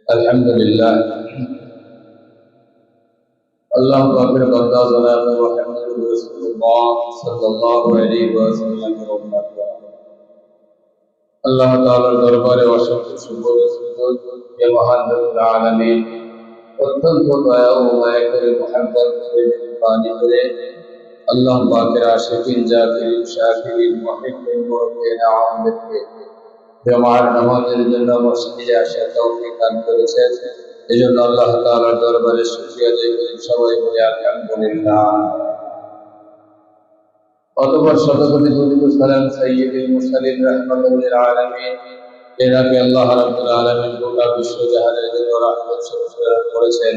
আলহামদুলিল্লাহ আল্লাহ পাকের বান্দা জনাব মুহাম্মদুর রাসূলুল্লাহ সাল্লাল্লাহু আলাইহি ওয়াসাল্লাম আল্লাহ তাআলার দরবারে অসংখ্য শুকর ও সুজুদ যে মহান রব্বুল আলামিন অত্যন্ত দয়া ও মায়া করে মুহাম্মদ মেহরবানি করে আল্লাহ পাকের আশিকিন জাকিরিন শাকিরিন মুহিব্বিন মুরব্বিন আমাদেরকে জমার নামাজের জন্য মসজিদে আসার তৌফিক দান করেছেন। এজন্য আল্লাহ তাআলার দরবারে শুকরিয়া আদায় করি, সবাই বলে আলহামদুলিল্লাহ। অতঃপর শতকোটি দুরূদ ও সালাম সাইয়্যিদুল মুরসালিন রাহমাতুল লিল আলামিন যাকে আল্লাহ রাব্বুল আলামিন গোটা বিশ্ব জাহানের জন্য রাহমত স্বরূপ করেছেন,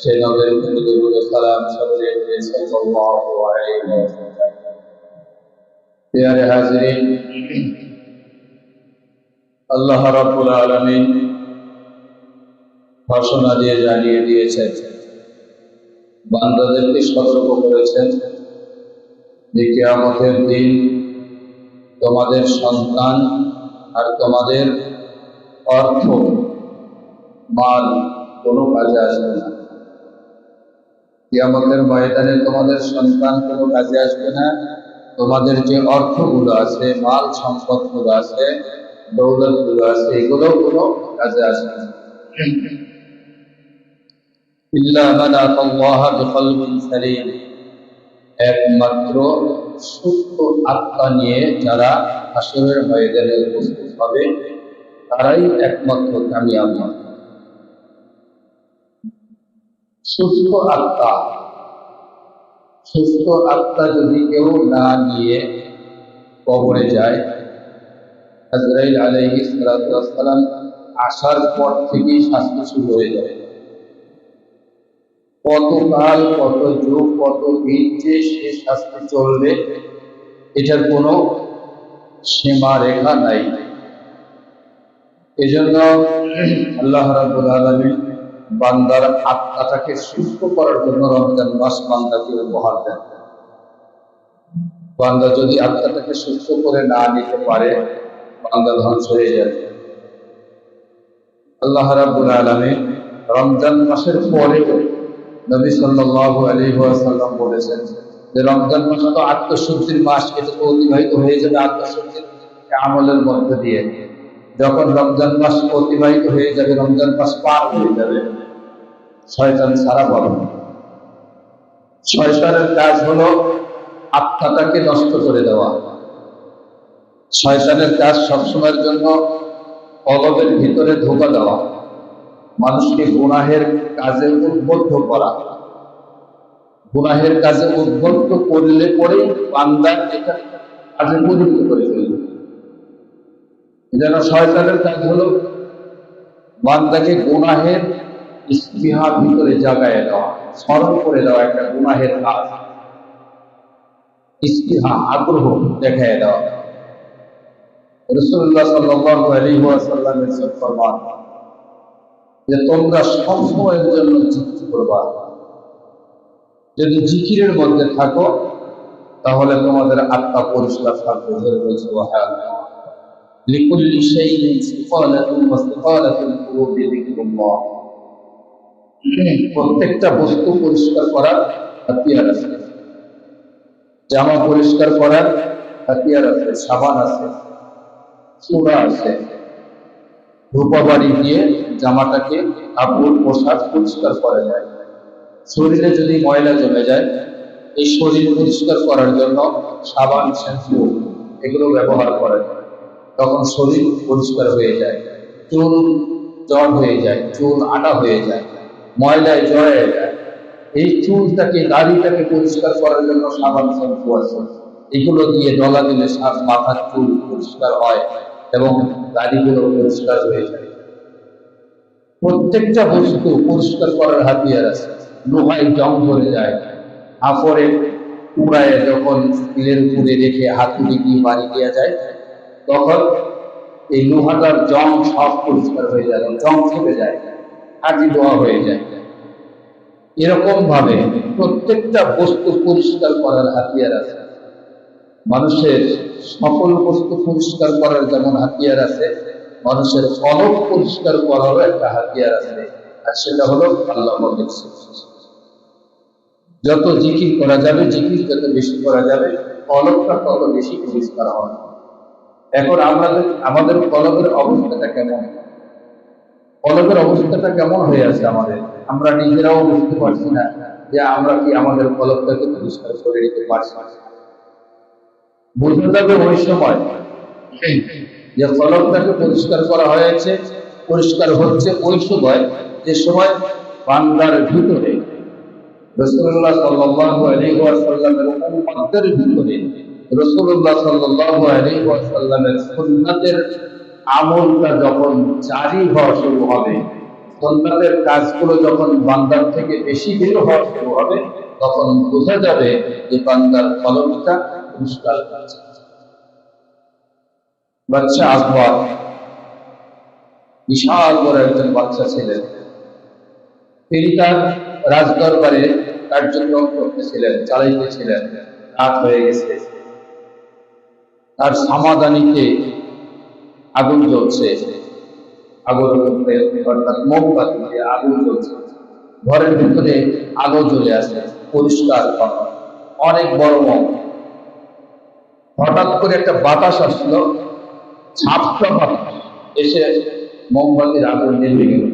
সেই নবীর প্রতি দুরূদ ও সালাম সর্বদাই সাল্লাল্লাহু আলাইহি ওয়াসাল্লাম। প্রিয় হাজিরিন, আল্লাহ রাব্বুল আলামিন ঘোষণা দিয়ে জানিয়ে দিয়েছেন, বান্দাদেরকে সতর্ক করেছেন যে কিয়ামতের দিন তোমাদের সন্তান আর তোমাদের অর্থ মাল কোনো কাজে আসবে না। কিয়ামতের ময়দানে তোমাদের সন্তান কোনো কাজে আসবে না, তোমাদের যে অর্থগুলো আছে, মাল সম্পদগুলো আছে, দৌলতগুলো আছে, এগুলো কোনো কাজে আসবে না। ইল্লা মান আতাল্লাহা বিকলবিন সালিম, একমাত্র সুস্থ আত্মা নিয়ে যারা হাসরের ময়দানে উপস্থিত হবে তারাই একমাত্র কামিয়াব হবে। সুস্থ আত্মা যদি কেউ না নিয়ে কবরে যায়, আজরাইল আলাইহিস সালাতু ওয়াস সালাম আসার পর থেকেই শাস্তি শুরু হয়ে যায়। কত কাল, কত যুগ, কত দিন যে সে শাস্তি চলবে এটার কোনো সীমা রেখা নাই। এজন্য আল্লাহ রাব্বুল আলামিন বান্দার আত্মাটাকে সুস্থ করার জন্য রমজান মাস বান্দাকে উপহার দেন। বান্দা যদি আত্মাটাকে সুস্থ করে না নিতে পারে, বান্দা ধ্বংস হয়ে যাবে। আল্লাহ রাব্বুল আলামিন রমজান মাসের পরেও নবী সাল্লাল্লাহু আলাইহি ওয়াসাল্লাম বলেছেন যে রমজান মাস তো আত্মশুদ্ধির মাস, এটা তো অতিবাহিত হয়ে যাবে আত্মশুদ্ধির আমলের মধ্য দিয়ে। যখন রমজান মাস অতিবাহিত হয়ে যাবে, রমজান মাস পার হয়ে যাবে, শয়তান সারা পাবে। শয়তানের কাজ হলো আত্মাটাকে নষ্ট করে দেওয়া। শয়তানের কাজ সবসময়ের জন্য কলবের ভিতরে ধোঁকা দেওয়া, মানুষকে গুনাহের কাজে উদ্বুদ্ধ করা। গুনাহের কাজে উদ্বুদ্ধ করলে পরে বান্দা এটা কাজে পরিণত করে ফেলবে। যেন শয়তানের কাজ হলো বান্দাকে গুনাহের স্পৃহা ভিতরে জাগায় দেওয়া, স্মরণ করে দেওয়া একটা গুনাহের কাজ, স্পৃহা, আগ্রহ দেখায় দেওয়া। রাসূলুল্লাহ সাল্লাল্লাহু আলাইহি ওয়াসাল্লাম ইরশাদ ফরমান যে তোমরা সবসময়ের জন্য জিকির করবা। যদি জিকিরের মধ্যে থাকো তাহলে তোমাদের আত্মা পরিষ্কার থাকবে। সুবহানাল্লাহ। লিকুল্লি শাইইন সিফালাতুন ওয়া সিফালাতুল কুলুবি যিকরুল্লাহ। প্রত্যেকটা বস্তু পরিষ্কার করার হাতিয়ার আছে। জামা পরিষ্কার করার হাতিয়ার আছে, সাবান আছে, চূড়া আছে। ধূপবাড়ি দিয়ে জামাটাকে, কাপড়, পোশাক পরিষ্কার করা যায়। শরীরে যদি ময়লা জমে যায়, এই শরীর পরিষ্কার করার জন্য সাবান, শ্যাম্পু এগুলো ব্যবহার করে, তখন শরীর পরিষ্কার হয়ে যায়। চুল জড় হয়ে যায়, চুল আটা হয়ে যায়, ময়লায় জড়ায় যায়। এই চুলটাকে, দাড়িটাকে পরিষ্কার করার জন্য সাবান, শ্যাম্পু আছে। এগুলো দিয়ে ডলা দিলে মাথার চুল পরিষ্কার হয় এবং দাড়িগুলো পরিষ্কার হয়ে যায়। প্রত্যেকটা বস্তু পরিষ্কার করার হাতিয়ার আছে। লোহায় জং ধরে যায়, হাফরে কুড়ায় যখন স্টিলের উপরে রেখে হাতুড়ি দিয়ে বাড়ি দেওয়া যায়, তখন এই লোহাটার জং সব পরিষ্কার হয়ে যায়, জং থেকে যায়, হাজি লোহা হয়ে যায়। এরকম ভাবে প্রত্যেকটা বস্তু পরিষ্কার করার হাতিয়ার আছে। মানুষের সকল বস্তু পরিষ্কার করার যেমন হাতিয়ার আছে, মানুষের কলব পরিষ্কার করারও একটা হাতিয়ার আছে, আর সেটা হলো আল্লাহ। যত জিকির করা যাবে, জিকির যত বেশি করা যাবে, কলবটা তত বেশি পরিষ্কার হবে। এখন আমাদের কলবের অবস্থাটা কেমন? কলবের অবস্থাটা কেমন হয়ে আছে আমাদের? আমরা নিজেরাও বুঝতে পারছি না যে আমরা কি আমাদের কলবটাকে পরিষ্কার করে নিতে পারছি। বোঝা যাবে ওই সময় যে কলবটাকে পরিষ্কার করা হয়েছে, পরিষ্কার হচ্ছে ওই সময়, যে সময় বান্দার ভিতরে রাসূলুল্লাহ সাল্লাল্লাহু আলাইহি ওয়াসাল্লামের উম্মতের ভিতরে রাসূলুল্লাহ সাল্লাল্লাহু আলাইহি ওয়াসাল্লামের সুন্নাতের আমলটা যখন জারি হওয়া শুরু হবে, সুন্নাতের কাজগুলো যখন বান্দার থেকে বেশি বের হওয়া শুরু হবে, তখন বোঝা যাবে যে বান্দার কলবটা পরিষ্কার হচ্ছে। বাদশা আকবর বিশাল বড় একজন বাদশা ছিলেন। তিনি তার রাজদরবারে কার্যক্রম করতেছিলেন, চালাইতেছিলেন। রাত হয়ে গেছে, তার সামাদানিতে আগুন জ্বলছে, আগুনের উপরে অর্থাৎ মোমবাতি দিয়ে আগুন জ্বলছে। ঘরের ভিতরে আলো জ্বলে আছে, পরিষ্কার করা, অনেক বড় মোম। হঠাৎ করে একটা বাতাস আসলো, ঝাপটা বাতাস এসে মোমবাতির আগুন নিভে গেল।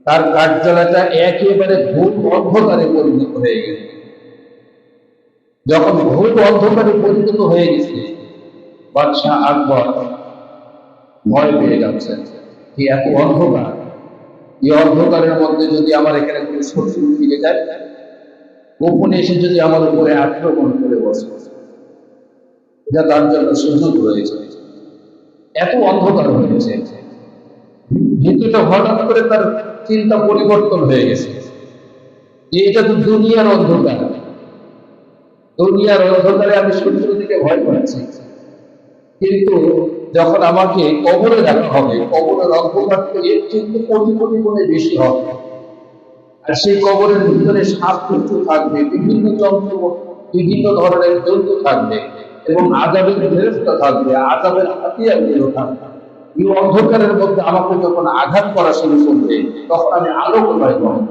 তার কার্যালয়টা একেবারে ঘোর অন্ধকারে পরিণত হয়ে গেল। যখন ঘোর অন্ধকারে পরিণত হয়ে গেছে, বাদশাহ আকবর ভয় পেয়ে যাচ্ছেন যে এত অন্ধকার, এই অন্ধকারের মধ্যে যদি আমার এখানে কোনো শত্রু ফিরে যায়, গোপনে এসে যদি আমার উপরে আক্রমণ করে বসে, এটা তার জন্য সুযোগ রয়েছে। এত অন্ধকার হয়েছে, ভিতরটা হঠাৎ করে তার চিন্তা পরিবর্তন হয়ে গেছে যে এটা তো দুনিয়ার অন্ধকার, দুনিয়ার অন্ধকারে আমি শত্রু দিকে ভয় পাচ্ছি, কিন্তু যখন আমাকে কবরে রাখা হবে, কবরের অন্ধকার তো এর কিন্তু কোটি কোটি গুণে বেশি হবে। আর সেই কবরের ভিতরে সাপ কিছু থাকবে, বিভিন্ন যন্ত্র, বিভিন্ন ধরনের জন্তু থাকবে, এবং আযাবের ফেরেশতা থাকবে, আযাবের হাতিয়ারগুলো থাকবে। এই অন্ধকারের মধ্যে আমাকে যখন আঘাত করা শুরু করবে, তখন আমি আলো কোথায় পাবো?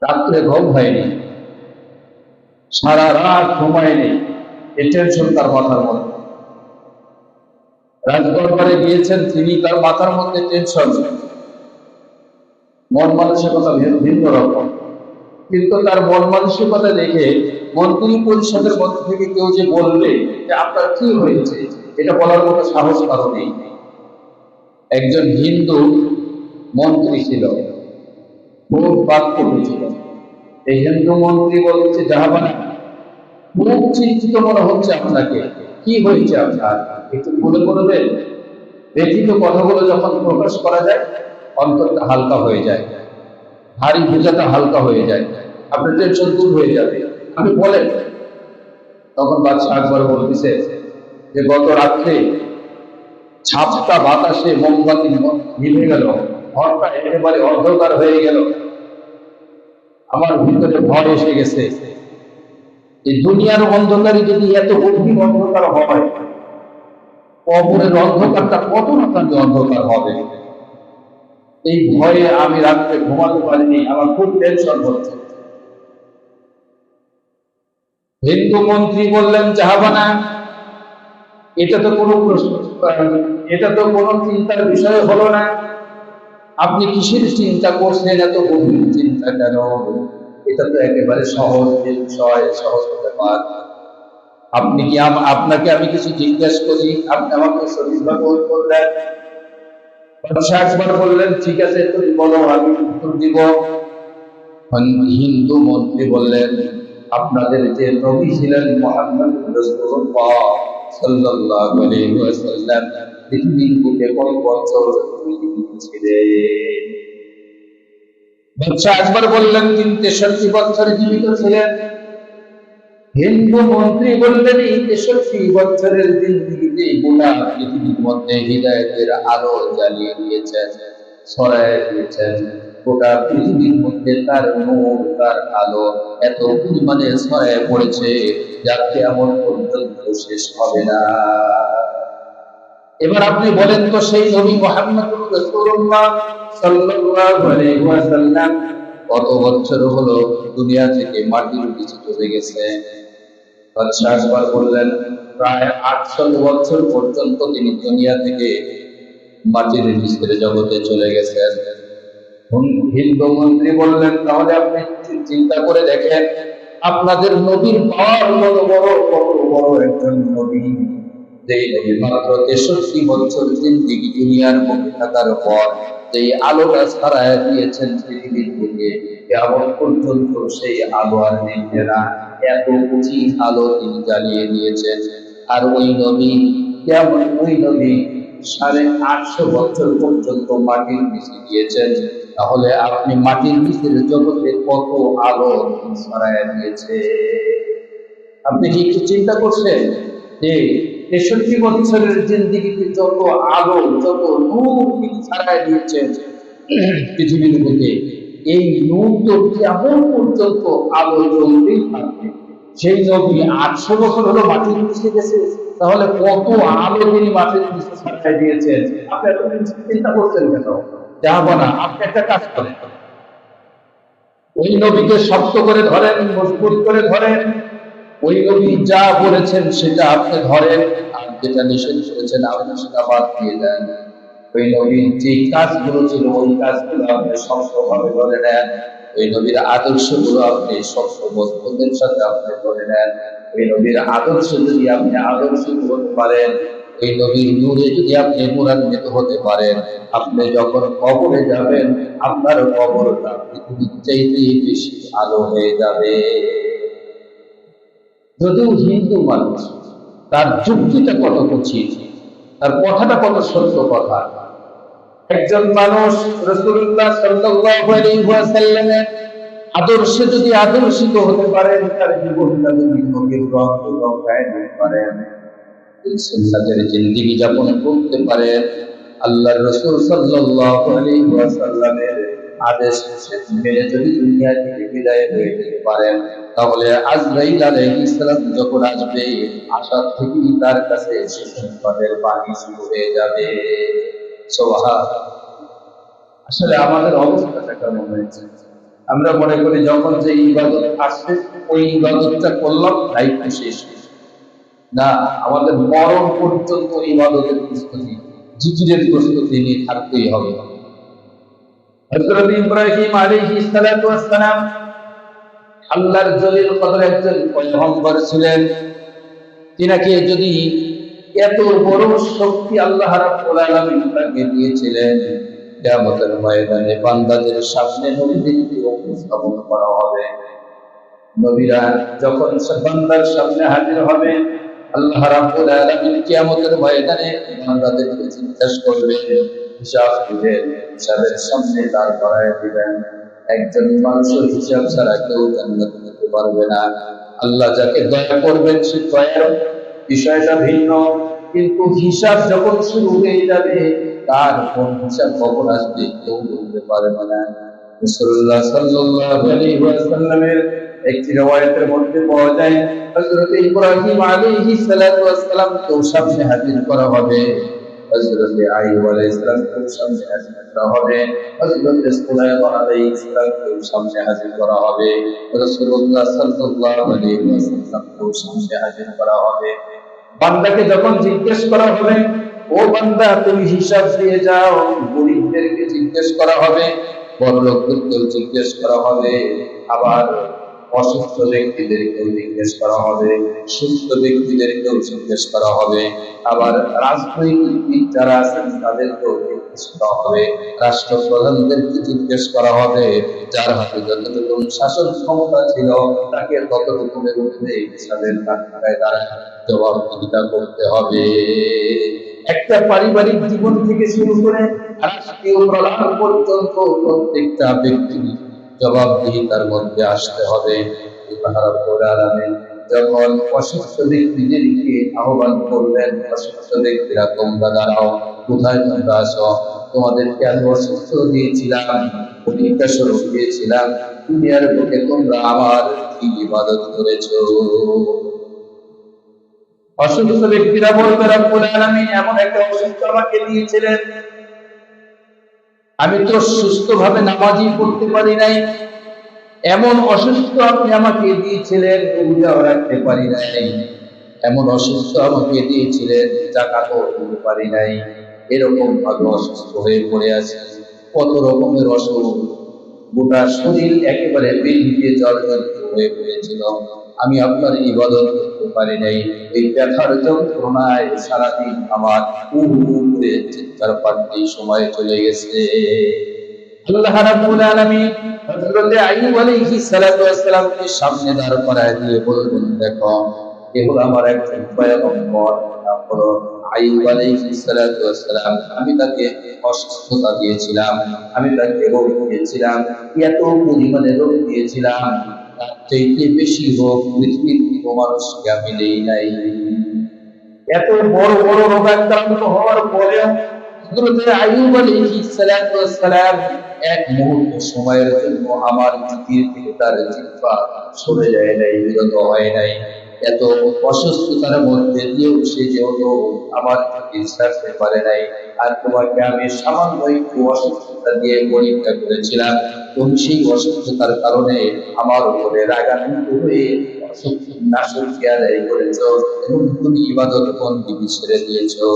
রাত্রে ঘুম হয়নি, সারা রাত ঘুমায়নি, এই টেনশন তার মাথার মধ্যে। রাজদরবারে গিয়েছেন তিনি, তার মাথার মধ্যে টেনশন, মন মানসিকতা ভিন্ন রকম। কিন্তু তার মন মানসিকতা দেখে মন্ত্রী পরিষদের মধ্যে থেকে কেউ যে বলবে যে আপনার কি হয়েছে, এটা বলার মতো সাহস কারো নেই। একজন হিন্দু মন্ত্রী ছিল, খুব বাক্যটু ছিল। এই হিন্দু মন্ত্রী বলছে, জাহাবানা, খুব চিন্তিত মনে হচ্ছে আপনাকে, কি হয়েছে আপনার, একটু খুলে বলবেন? ব্যথিত কথাগুলো যখন প্রকাশ করা যায়, অন্তরটা হালকা হয়ে যায়, ভারী বোঝাটা হালকা হয়ে যায়, আপনার টেনশন দূর হয়ে যাবে, আপনি বলেন। তখন বাদশাহ আকবর বলতেছে যে গত রাত্রে ঝাপটা বাতাসে মোমবাতি নিভে গেল, ঘরটা একেবারে অন্ধকার হয়ে গেল, আমার ভিতরে ভয় এসে গেছে। এই দুনিয়ার অন্ধকারে যদি এত গভীর অন্ধকার হয়, কবরের অন্ধকারটা কত রকমের অন্ধকার হবে। এই ভয়ে আমি রাত্রে ঘুমাতে পারিনি, আমার খুব টেনশন হচ্ছে। হিন্দু মন্ত্রী বললেন, জাহাবানা, এটা তো কোনো প্রশ্ন, এটা তো কোনো চিন্তার বিষয় হলো না। আপনি কিসের চিন্তা করছেন, এত গভীর চিন্তা কেন? এটা তো একেবারে সহজ বিষয়, সহজ ব্যাপার। আপনি কি আপনাকে আমি কিছু জিজ্ঞেস করি, আপনি আমাকে সঠিকভাবে উত্তর দেন। বাদশাহ আকবর বললেন, ঠিক আছে, তুমি বলো, আমি উত্তর দিব। হিন্দু মন্ত্রী বললেন, আপনাদের যে নবী ছিলেন মুহাম্মদ রাসূলুল্লাহ সাল্লাল্লাহু আলাইহি ওয়াসাল্লাম, পৃথিবীর বুকে কত বছর ছিলেন? বাদশাহ আকবর বললেন, তিনি 63 বছর জীবিত ছিলেন। হিন্দু মন্ত্রী বললেন, এই 63 বছরের জিন্দেগিতে গোটা পৃথিবীর মধ্যে হিদায়াতের আলো জ্বালিয়ে দিয়েছেন, ছড়ায় দিয়েছেন। গোটা পৃথিবীর মধ্যে তার নূর, তার আলো এত পরিমাণে ছড়ায় পড়েছে, যা কিয়ামত পর্যন্ত শেষ হবে না। এবার আপনি বলেন তো সেই নবী মুহাম্মদুর রাসূলুল্লাহ সাল্লাল্লাহু আলাইহি ওয়াসাল্লাম কত বছর হলো দুনিয়া থেকে মাটির নিচে চলে গেছে? বাদশাহ আকবর বললেন প্রায় 800 বছর পর্যন্ত তিনি দুনিয়া থেকে মাটির নিচের জগতে চলে গেছেন। হিন্দু মন্ত্রী বললেন তাহলে আপনি চিন্তা করে দেখেন আপনাদের নবীর পাওয়ার কত বড় একজন নবী, যেই নবী মাত্র 63 বছর জিন্দেগি দুনিয়ার বুকে থাকার পর যেই আলোটা ছড়ায় দিয়েছেন পৃথিবীর বুকে, কিয়ামত পর্যন্ত সেই আলো আর নিভবে না, এত উঁচু আলো তিনি জ্বালিয়ে দিয়েছেন। আর ওই নবী ওই নবী 850 বছর পর্যন্ত মাটির নিচে দিয়েছেন। তাহলে আপনি মাটির নিচের জগতে কত আলো ছড়ায় দিয়েছে, আপনি কি একটু চিন্তা করছেন যে 63 বছরের জিন্দেগিতে যত আলো যত নূর তিনি ছড়ায় দিয়েছেন পৃথিবীর বুকে, এই নূর তো কেমন পর্যন্ত আলো জ্বলতেই থাকবে। সেই নবী 800 বছর হলো মাটির নিচে গেছে, তাহলে কত আলো তিনি মাটির নিচে ছড়ায় দিয়েছেন। আপনি এত চিন্তা করছেন কেন? যাবো না, আপনি একটা কাজ করেন, ওই নবীকে শক্ত করে ধরেন, মজবুত করে ধরেন, ওই নবী যা বলেছেন সেটা আপনি ধরেন, আর যেটা নিষেধ করেছেন আপনি সেটা বাদ দিয়ে দেন। ওই নবীর যে কাজগুলো ছিল ওই কাজগুলো আপনি শক্তভাবে ধরে নেন, ওই নবীর আদর্শগুলো আপনি শক্ত মজবুতের সাথে আপনি ধরে নেন। ওই নবীর আদর্শ যদি আপনি আদর্শ হতে পারেন, ওই নবীর নূরে যদি আপনি নূরান্বিত হতে পারেন, আপনি যখন কবরে যাবেন আপনার কবরটা পৃথিবীর চাইতে বেশি আলো হয়ে যাবে। যদিও হিন্দু মানুষ, তার যুক্তিটা কত কঠিন, তার কথাটা কত সত্য কথা। একজন মানুষ রাসূলুল্লাহ সাল্লাল্লাহু আলাইহি ওয়াসাল্লামের আদর্শে যদি আদর্শিত হতে পারেন, তার জীবনটা যদি নবীর রঙে নিতে পারেন, সুন্নাতের জিন্দেগি যাপন করতে পারেন, আল্লাহর রাসূল সাল্লাল্লাহু আলাইহি ওয়াসাল্লামের আদেশ মেনে যদি দুনিয়া থেকে বিদায় হয়ে যেতে পারেন, তাহলে আজরাইল আলাইহিস সালাম যখন আসবে আসার থেকেই তার কাছে সুসংবাদের বাণী শুরু হয়ে যাবে। সুবহানাল্লাহ। আসলে আমাদের অবস্থাটা কেমন হয়েছে? আমরা মনে করি যখন যে ইবাদত আসছে ওই ইবাদতটা করলাম, দায়িত্ব শেষ। না, আমাদের মরণ পর্যন্ত ইবাদতের প্রস্তুতি, জিকিরের প্রস্তুতি নিয়ে থাকতেই হবে। হযরত ইব্রাহিম আলাইহিস সালাতু ওয়াস সালাম আল্লাহর জলিল কদর একজন পয়গম্বর ছিলেন। তিনাকে যদি এত বড় শক্তি আল্লাহ রাব্বুল আলামিন তাকে দিয়েছিলেন, কিয়ামতের ময়দানে বান্দাদের সামনে নবীদেরকে উপস্থাপন করা হবে। নবীরা যখন বান্দার সামনে হাজির হবে, আল্লাহ রাব্বুল আলামিন কিয়ামতের ময়দানে বান্দাদেরকে জিজ্ঞাসা করবেন, হিসাব দিবেন, হিসাবের সামনে দাঁড় করায় দিবেন। একজন মানুষের হিসাব ছাড়া কেউ জান্নাতে যেতে পারবে না। আল্লাহ যাকে দয়া করবেন সে দয়ার বিষয়টা ভিন্ন, কিন্তু হিসাব যখন শুরু হয়ে যাবে তার কোন হিসাব কখন আসবে কেউ বলতে পারবে না। রাসূলুল্লাহ সাল্লাল্লাহু আলাইহি ওয়াসাল্লামের একটি riwayat-এর মধ্যে পাওয়া যায়, হযরত ইব্রাহিম আলাইহিস সালাতু ওয়াস সালাম তো সামনে হাজির করা হবে, হযরত আইয়ুব আলাইহিস সালাম তো সামনে হাজির করা হবে, হযরত সুলাইমান আলাইহিস সালাম তো সামনে হাজির করা হবে, রাসূলুল্লাহ সাল্লাল্লাহু আলাইহি ওয়াসাল্লাম তো সামনে হাজির করা হবে। বান্দাকে যখন জিজ্ঞেস করা হবে, ও বান্দা তুমি হিসাব দিয়ে যাও, গরীবদেরকে জিজ্ঞেস করা হবে, বড়লোকদেরকেও জিজ্ঞেস করা হবে, আবার অসুস্থ ব্যক্তিদেরকেও জিজ্ঞেস করা হবে, সুস্থ ব্যক্তিদেরকেও জিজ্ঞেস করা হবে, আবার রাজনৈতিক যারা আছেন তাদেরকেও জিজ্ঞেস করা হবে, রাষ্ট্রপ্রধানদেরকে জিজ্ঞেস করা হবে, যার হাতে যতটুকু শাসন ক্ষমতা ছিল তাকে তত রকমের মধ্যে হিসাবের কাঠগড়ায় দ্বারা জবাবদিহিতা করতে হবে। একটা পারিবারিক জীবন থেকে শুরু করে রাষ্ট্রীয় প্রধান পর্যন্ত প্রত্যেকটা ব্যক্তি জবাবদিহিতার মধ্যে আসতে হবে। আল্লাহ রাব্বুল আলামিন যখন অসুস্থ ব্যক্তিদেরকে আহ্বান করলেন, অসুস্থ ব্যক্তিরা তোমরা দাঁড়াও, কোথায় তোমরা আসো, তোমাদেরকে আমি অসুস্থ দিয়েছিলাম, পরীক্ষা স্বরূপ দিয়েছিলাম, দুনিয়ার বুকে তোমরা আমার কি ইবাদত করেছো? অসুস্থ ব্যক্তিরা বলবে রব্বুল আলামিন এমন একটা অসুস্থ আমাকে দিয়েছিলেন, আমি তো সুস্থভাবে নামাজই পড়তে পারি নাই, এমন অসুস্থ আপনি আমাকে দিয়েছিলেন রোজাও রাখতে পারি নাই, এমন অসুস্থ আমাকে দিয়েছিলেন জাকাতও দিতে পারি নাই, এরকম ভাবে অসুস্থ হয়ে পড়ে আছি, কত রকমের অসুখ, গোটা শরীর একেবারে বেরিয়ে জর্জরিত হয়ে পড়েছিল, আমি আপনার ইবাদত করতে পারি নাই, এই ব্যথার যন্ত্রণায় সারাদিন আমার করে চিৎকার পাড়তেই সময় চলে গেছে। আল্লাহ রাব্বুল আলামিন হযরত আইয়ুব আলাইহিস সালাতু ওয়াস সালামকে সামনে দাঁড় করায় দিয়ে বললেন, দেখো এগুলো আমার একজন পয়গম্বর, নাম হলো আইয়ুব আলাইহিস সালাতু ওয়াস সালাম, আমি তাকে অসুস্থতা দিয়েছিলাম, আমি তাকে রোগ দিয়েছিলাম, এত পরিমাণে রোগ দিয়েছিলাম, তার চাইতে বেশি রোগ পৃথিবীর কোনো মানুষকে আমি দেই নাই। এত বড় বড় রোগাক্রান্ত হওয়ার পরেও হযরত আইয়ুব আলাইহিস সালাতু ওয়াস সালাম এক মুহূর্ত সময়ের জন্য আমার জিকির থেকে তার জিহ্বা সরে যায় নাই, বিরত হয় নাই। এত অসুস্থতার মধ্যে দিয়েও সে যেহেতু আমার জিকির ছাড়তে পারে নাই। আর তোমাকে আমি সামান্য একটু অসুস্থতা দিয়ে পরীক্ষা করেছিলাম, তুমি সেই অসুস্থতার কারণে আমার উপরে রাগান্বিত হয়ে নাশকরিয়া আদায় করেছো এবং তুমি ইবাদত বন্দেগী ছেড়ে দিয়েছো।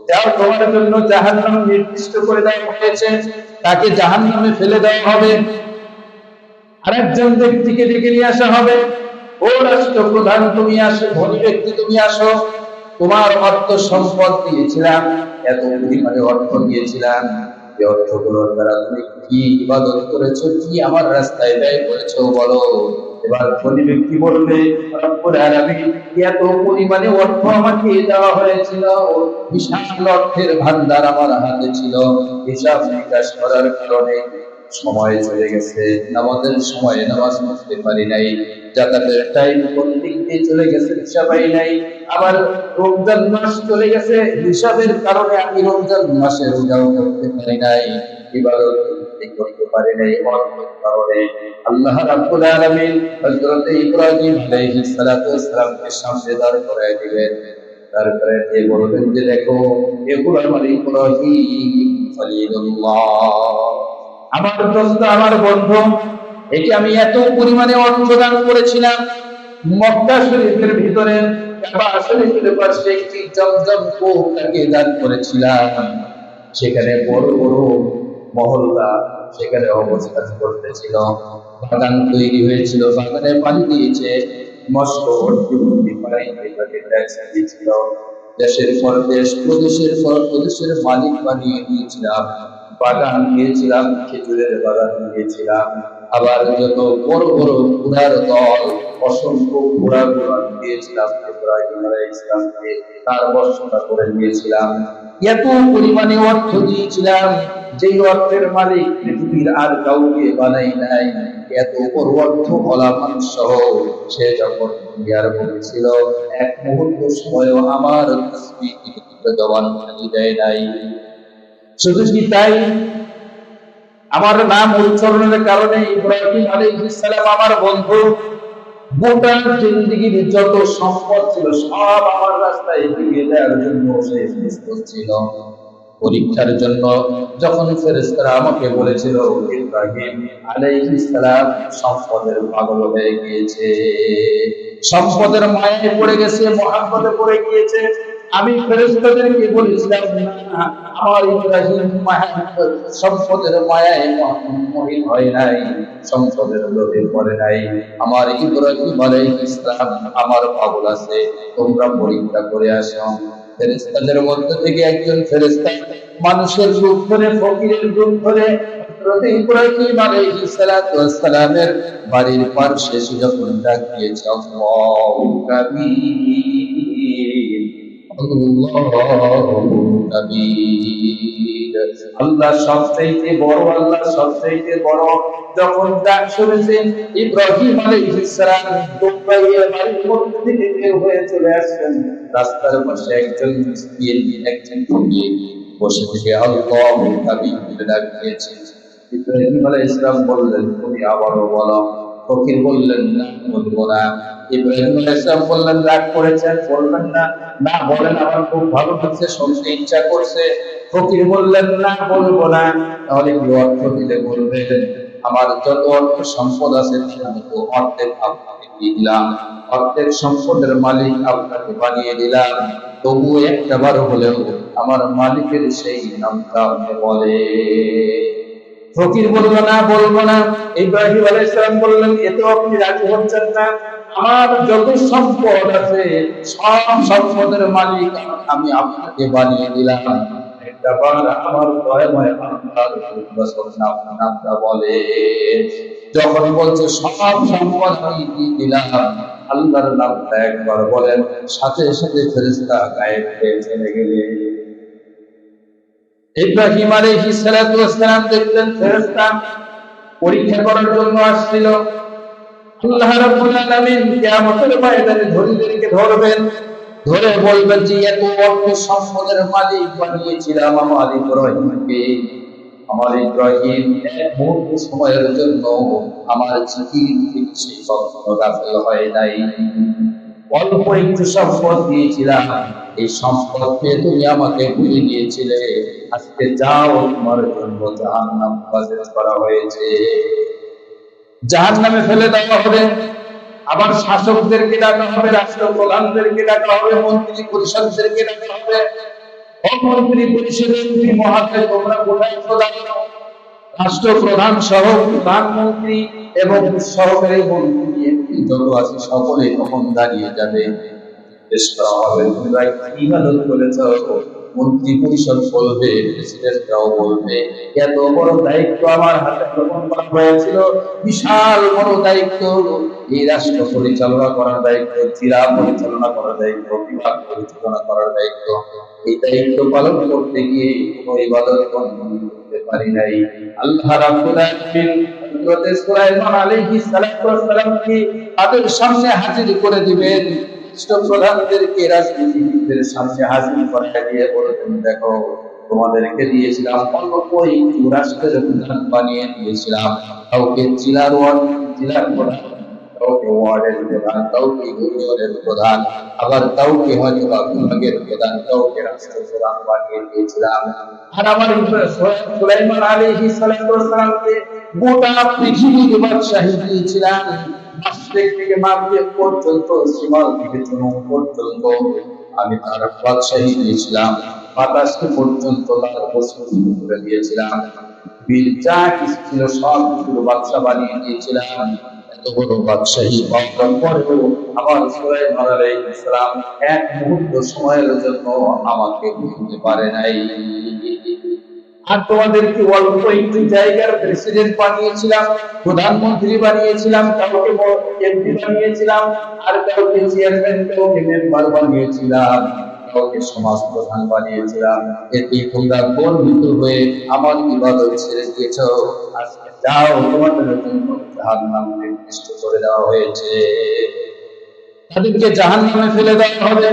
যার তোমার জন্য জাহান্নাম নির্দিষ্ট করে দেওয়া হয়েছে, তাকে জাহান্নামে ফেলে দেওয়া হবে, আরেকজন ব্যক্তিকে ডেকে নিয়ে আসা হবে, ও রাষ্ট্রপ্রধান তুমি আসো, ধনী ব্যক্তি তুমি আসো, তোমার অর্থ সম্পদ দিয়েছিলাম, এত পরিমাণে অর্থ দিয়েছিলাম, এই অর্থগুলোর দ্বারা তুমি কি ইবাদত করেছো, কি আমার রাস্তায় ব্যয় করেছো বলো। এবার ধনী ব্যক্তি বলবে, রব্বুল আলামিন এত পরিমাণে অর্থ আমাকে দেওয়া হয়েছিল, বিশাল অর্থের ভান্ডার আমার হাতে ছিল, হিসাব নিকাশ করার কারণে সময় চলে গেছে, নামাজের সময় নামাজ পড়তে পারি নাই, জাকাতের টাইম কোন দিক দিয়ে চলে গেছে হিসাব পাই নাই, আবার রমজান মাস চলে গেছে, হিসাবের কারণে আমি রমজান মাসে রোজাও করতে পারি নাই, ইবাদত করতে পারি নাই, অর্থের কারণে। আল্লাহ রাব্বুল আলামিন হযরত ইব্রাহিম আলাইহিস সালাতু ওয়াস সালামকে সামনে দাঁড় করায় দিলেন, তারপরে এই বলবেন যে দেখো এগুলো আমার ইব্রাহিম খলিলুল্লাহ, আমার দোস্ত, আমার বন্ধু, এটি আমি এত পরিমাণে অর্থ দান করেছিলাম, মক্কা শরীফের ভিতরে কাবা শরীফের পাশে একটি জমজম কূপ তাকে দান করেছিলাম, সেখানে বড় বড় মহল্লা সেখানে অবস্থান করতেছিল, বাগান তৈরি হয়েছিল, বাগানে পানি দিয়েছে, মস্ত ভর্তি পানি তাকে ট্যাক্স দিয়েছিল, দেশের পর দেশ, প্রদেশের পর প্রদেশের মালিক বানিয়ে দিয়েছিলাম, বাগান দিয়েছিলাম, খেজুরের বাগান দিয়েছিলাম, আবার যত বড় বড় ঘোড়ার দল, অসংখ্য ঘোড়া দিয়েছিলাম ইব্রাহিম আলাইহিস সালামকে, তার বর্ষণা করে দিয়েছিলাম, এত পরিমাণে অর্থ দিয়েছিলাম যেই অর্থের মালিক পৃথিবীর আর কাউকে বানাই নাই। এত বড় অর্থ বলা মানুষ সহ সে যখন দুনিয়ার বুকে ছিল, এক মুহূর্ত সময়ও আমার তাসবিহ জবান খালি দেয় নাই। শুধু কি তাই, আমার নাম উচ্চারণের কারণে ইব্রাহিম আলাইহিস সালাম আমার বন্ধু, গোটা জিন্দেগির যত সম্পদ ছিল সব আমার রাস্তায় দিয়ে দেওয়ার জন্য সে প্রস্তুত ছিল। পরীক্ষার জন্য যখন ফেরেশতারা আমাকে বলেছিল ইব্রাহিম আলাইহিস সালাম সম্পদের পাগল হয়ে গিয়েছে, সম্পদের মায়ায় পড়ে গেছে, মহব্বতে পড়ে গিয়েছে, আমি ফেরেশতাদেরকে বলেছিলাম না, আমার ইব্রাহিম সম্পদের মায়ায় মোহিত হয় নাই, সম্পদের লোভে পড়ে নাই, আমার ইব্রাহিম আলাইহিস সালাম আমার পাগল আছে, তোমরা পরীক্ষা করে আসো। ফেরেশতাদের মধ্যে থেকে একজন ফেরেশতা মানুষের রূপ ধরে, ফকিরের রূপ ধরে হযরত ইব্রাহিম আলাইহিস সালাতু ওয়াস সালামের বাড়ির পাশে এসে যখন ডাক দিয়েছে, আল্লাহু কাবীর, আল্লাহু কাবীর, আল্লাহ সবচাইতে বড়, আল্লাহ সবচাইতে বড়, যখন ডাক শুনেছেন ইব্রাহিম আলাইহিস সালাম দৌড়াইয়া বাড়ির মধ্যে থেকে বের হয়ে চলে আসছেন, রাস্তার পাশে একজন মিসকিন, একজন ফকির বসে থেকে আল্লাহু কাবীর বলে ডাক দিয়েছে। ইব্রাহিম আলাইহিস সালাম বললেন, তুমি আবারও বলো, ফকির বললেন, না বলবো না। ইব্রাহিম আলাইহিস সালাম বললেন, রাগ করেছেন, বলবেন না? না বলেন, আমার খুব ভালো লাগছে, শুনতে ইচ্ছা করছে। ফকির বললেন, না বলবো না। তাহলে কি অর্থ দিলে বলবেন? আমার যত অর্থ সম্পদ আছে তার মতো অর্ধেক আপনাকে দিয়ে দিলাম, অর্ধেক সম্পদের মালিক আপনাকে বানিয়ে দিলাম, তবু একটা বার হলেও আমার মালিকের সেই নামটা আপনি বলে। ফকির বলল, না বলবো না। ইব্রাহিম আলাইহিস সালাম বললেন, এতেও আপনি রাজি হচ্ছেন না? আমার যত সম্পদ আছে সব সম্পদের মালিক আমি আপনাকে বানিয়ে দিলাম, একটা বার আমার দয়াময় আল্লাহর নামটা বলে। যখন বলছে সব সম্পদ আমি দিয়ে দিলাম, আল্লাহর নামটা একবার বলেন, সাথে সাথে ফেরেশতা গায়েব হয়ে চলে গেলে। ইব্রাহিম আলাইহিস সালাতু ওয়াস সালাম দেখলেন ফেরেশতা পরীক্ষা করার জন্য আসছিল। আল্লাহ রাব্বুল আলামিন কিয়ামতের ময়দানে ধনীদেরকে ধরবেন, ধরে বলবেন যে এত অর্থ সম্পদের মালিক বানিয়েছিলাম আমার ইব্রাহিমকে। আমার ইব্রাহিম এক মুহূর্ত সময়ের জন্য আমার জিকির থেকে সে কখনো গাফেল হয় নাই। অল্প একটু সম্পদ দিয়েছিলাম, এই সম্পদ পেয়ে তুমি আমাকে ভুলে গিয়েছিলে। আজকে যাও, তোমার জন্য জাহান্নাম বাজেট করা হয়েছে, জাহান্নামে ফেলে দেওয়া হবে। আবার শাসকদেরকে ডাকা হবে, রাষ্ট্রপ্রধানদেরকে ডাকা হবে, মন্ত্রী পরিষদদেরকে ডাকা হবে। মন্ত্রী পরিষদের মহাশয়, তোমরা কোথায় প্রধান? রাষ্ট্রপ্রধান সহ প্রধানমন্ত্রী এবং সহকারী মন্ত্রী এমপি যত আছে সকলে তখন দাঁড়িয়ে যাবে, জিজ্ঞেস করা হবে তোমরা কি ইবাদত করেছ? মন্ত্রী পরিষদ বলবে, প্রেসিডেন্টরাও বলবে, এত বড় দায়িত্ব আমার হাতে গ্রহণ করা হয়েছিল, বিশাল বড় দায়িত্ব, এই রাষ্ট্র পরিচালনা করার দায়িত্ব, জেলা পরিচালনা করার দায়িত্ব, বিভাগ পরিচালনা করার দায়িত্ব। এই দায়িত্ব পালন করতে গিয়ে কোনো ইবাদত করতে পারি নাই। আল্লাহ রাব্বুল আলামিন হযরত সুলাইমান আলাইহিস সালামকে তাদের সামনে হাজির করে দিবেন। রাষ্ট্রপ্রধানদেরকে রাজনীতিবিদদের সামনে হাজির করে দিয়ে বলবেন, দেখো তোমাদেরকে দিয়েছিলাম অল্প একটু রাষ্ট্রের প্রধান বানিয়ে দিয়েছিলাম, কাউকে জেলার প্রধান, কাউকে ওয়ার্ডের প্রধান, কাউকে ইউনিয়নের প্রধান, আবার কাউকে হয়তো বা বিভাগের প্রধান, কাউকে রাষ্ট্র প্রধান বানিয়ে দিয়েছিলাম। আর আমার সুলাইমান আলাইহিস সালামকে গোটা পৃথিবীর বাদশাহী দিয়েছিলাম, মাশরিক থেকে মাগরিব পর্যন্ত, শিমাল থেকে জুনুব পর্যন্ত আমি তার বাদশাহী দিয়েছিলাম, বাতাসকে পর্যন্ত তার বস্তু করে দিয়েছিলাম, বীর যা কিছু ছিল সব কিছু বাদশা বানিয়ে দিয়েছিলাম। এত বড় বাদশাহী পাওয়ার পরেও আমার সুলাইমান আলাইহিস সালাম এক মুহূর্ত সময়ের জন্য আমাকে ভুলতে পারে নাই। আর তোমাদেরকে অল্প একটু জায়গার প্রেসিডেন্ট বানিয়েছিলাম, প্রধানমন্ত্রী বানিয়েছিলাম, কাউকে এমপি বানিয়েছিলাম, আর কাউকে চেয়ারম্যান, কাউকে মেম্বার বানিয়েছিলাম, কাউকে সমাজ প্রধান বানিয়েছিলাম। এতে তোমরা গর্বিত হয়ে আমার ইবাদত ছেড়ে দিয়েছ। আজকে যাও, তোমাদের জন্য জাহান্নাম নির্দিষ্ট করে দেওয়া হয়েছে, তাদেরকে জাহান্নামে ফেলে দেওয়া হবে।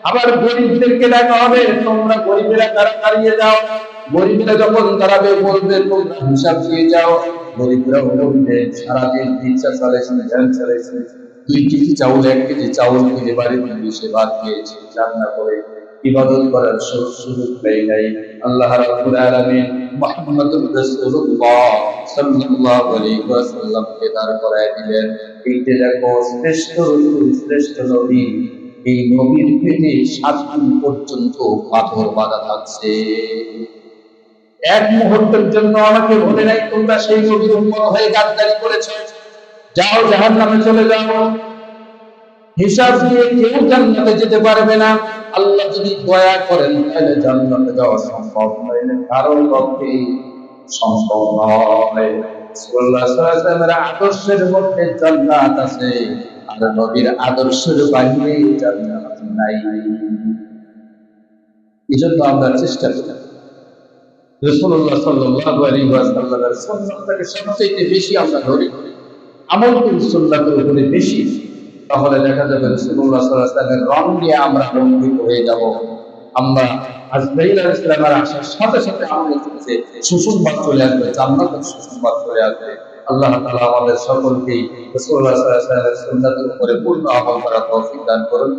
আবার গরিবদেরকে ডাকা হবে, তোমরা গরিবেরা তারা দাঁড়িয়ে যাও। গরিবরা যখন দাঁড়াবে বলবে, তোমরা হিসাব দিয়ে যাও। গরিবরা বলবে, সারাদিন রিক্সা চালাইছে, ভ্যান চালাইছে, 2 কেজি চাউল 1 কেজি চাউল কিনে বাড়িতে নিয়ে সে ভাত খেয়েছে, রান্না করে ইবাদত করার সুযোগ পেয়ে নাই। আল্লাহ রাব্বুল আলামিন মুহাম্মদুর রাসূলুল্লাহ সাল্লাল্লাহু আলাইহি ওয়াসাল্লামকে দাঁড় করায় দিলেন। এই যে দেখো শ্রেষ্ঠ রাসূল, শ্রেষ্ঠ নবী, এই নবীর পেটে 7 দিন পর্যন্ত পাথর বাঁধা থাকছে। এক মুহূর্তের জন্য আমাকে বলে নাই তোমরা সেই নবীর উম্মত হয়ে গাদ্দারি করেছো, যাও জাহান্নামে চলে যাও। হিসাব দিয়ে কেউ জান্নাতে যেতে পারবে না। আল্লাহ যদি দয়া করেন তাহলে জান্নাতে যাওয়া সম্ভব, নইলে কারোর পক্ষে সম্ভব নয়। রাসূলুল্লাহ সাল্লাল্লাহু আলাইহি ওয়াসাল্লামের আদর্শের মধ্যে জান্নাত আছে, আর নবীর আদর্শের বাইরে জান্নাত নাই। এজন্য আমরা চেষ্টা করি রাসূলুল্লাহ সাল্লাল্লাহু আলাইহি ওয়াসাল্লামের সুন্নাতকে সবচেয়ে বেশি আমরা ধরি, আমল করি সুন্নাতের উপরে বেশি। তাহলে দেখা যাবে রাসূলুল্লাহ সাল্লাল্লাহু আলাইহি ওয়াসাল্লামের রং নিয়ে আমরা রঞ্জিত হয়ে যাব। আমরা আজরাইল আলাইহিস সালামের আসার সাথে সাথে আমাদের কাছে সুসংবাদ চলে আসবে, জান্নাতের সুসংবাদ চলে আসবে। আল্লাহ তাআলা আমাদের সকলকে রাসূলুল্লাহ সাল্লাল্লাহু আলাইহি ওয়াসাল্লামের সুন্নাতের উপরে পূর্ণ আমল করার তৌফিক দান করুন।